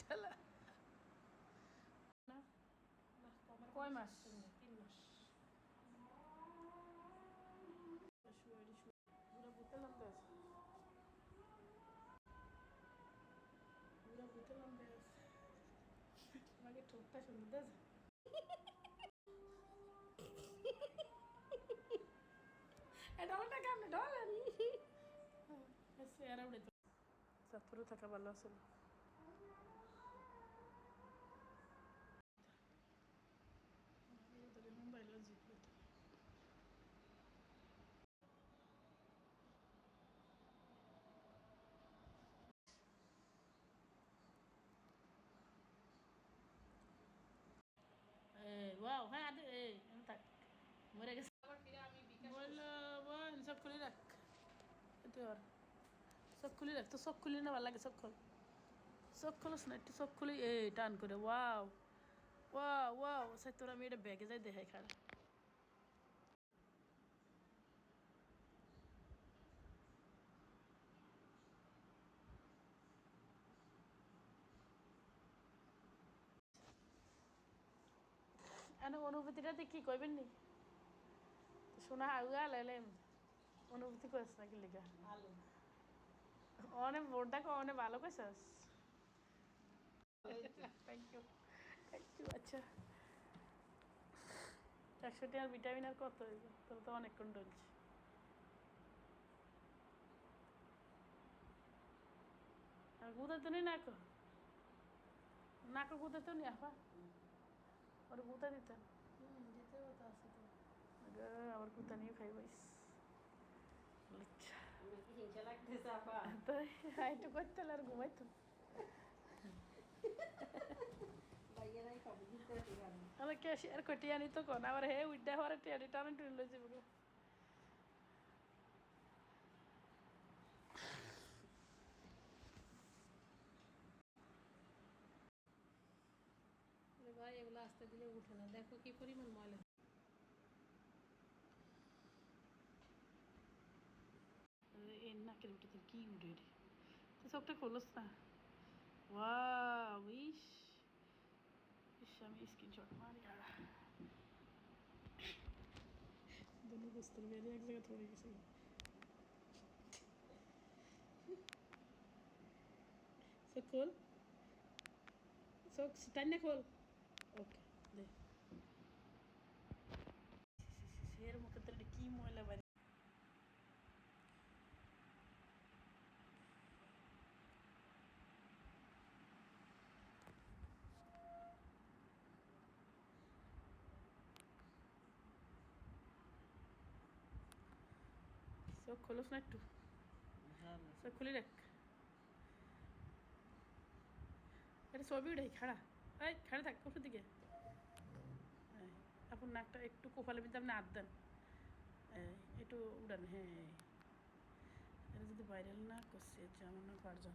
ফেলা কয় মাস? 3 মাস। পুরো ভূতে লম্বে আছে, পুরো ভূতে লম্বে আছে। আমাকে ঠোঁটটা সুন্দর আছে। ডলারটা কেমন ডলার চেহারা উড়ে তো চাঁদপুরে থাকা ভালো আছে। মুম্বাই লজিক ওয়াও হ্যাঁ আদে থাক মরে গেছে বললো বোন সব খুলে রাখ তুই আর চোখ খুলে রাখ তো চোখ খুলি না ভালো লাগে চোখ খোল চোখ খোলস না একটু চোখ খুলি টান করে ওয়াও ওয়াও ওয়াও সাই তোর আমি এটা ব্যাগে যাই দেখাই খারাপ অনুভূতিটা কি কইবেন নি শোনা আগুয়া লাইলাম অনুভূতি কইস নাকি লিখা অনেক বোর্ডটা অনেক ভালো কইছস থ্যাংক ইউ আচ্ছা 100 টাকার ভিটামিন আর কত হইব তোর তো অনেকক্ষণ ডলছে আর গুঁতে তো নি নাকো নাকো গুঁতে তো নি আপা ওর গুঁতা দিতেন দিতেও তো আছে তো। আবার গুঁতা নিয়ে খাইবাইস আচ্ছা নাকি হিংসা লাগতেছে আপা? তাই একটু করতে আর ঘুমাইতো ভাইয়েরাই খাবো দিতে আছে গান। আমার ক্যাশিয়ার কটিয়া নিত কোন আবার হে উইডা হওয়ার টিয়ারি টান টুন লইছে বলো ভাই এগুলো আসতে দিলে উঠে না, দেখো কি পরিমাণ ময়লা। এই নাকের উঠে তোর কি উঠে রে তুই সবটা খোলস না ওয়াও ইস ইস আমি স্ক্রিনশট মারি আর दोनों दोस्तों मेरे एक जगह थोड़ी किसी सो खोल सो टाइम खोल ओके दे शेर मुकद्दर की मोला बारी सो खोलो ना टू सो खुली रख এটা ছবি উঠাই খাড়া এই খাড়া থাক কফি দিকে আপনার নাকটা একটু কোপালে কিন্তু আপনি হাত দেন একটু উড়ান হ্যাঁ এটা যদি ভাইরাল না করছে যে আমার না পারজন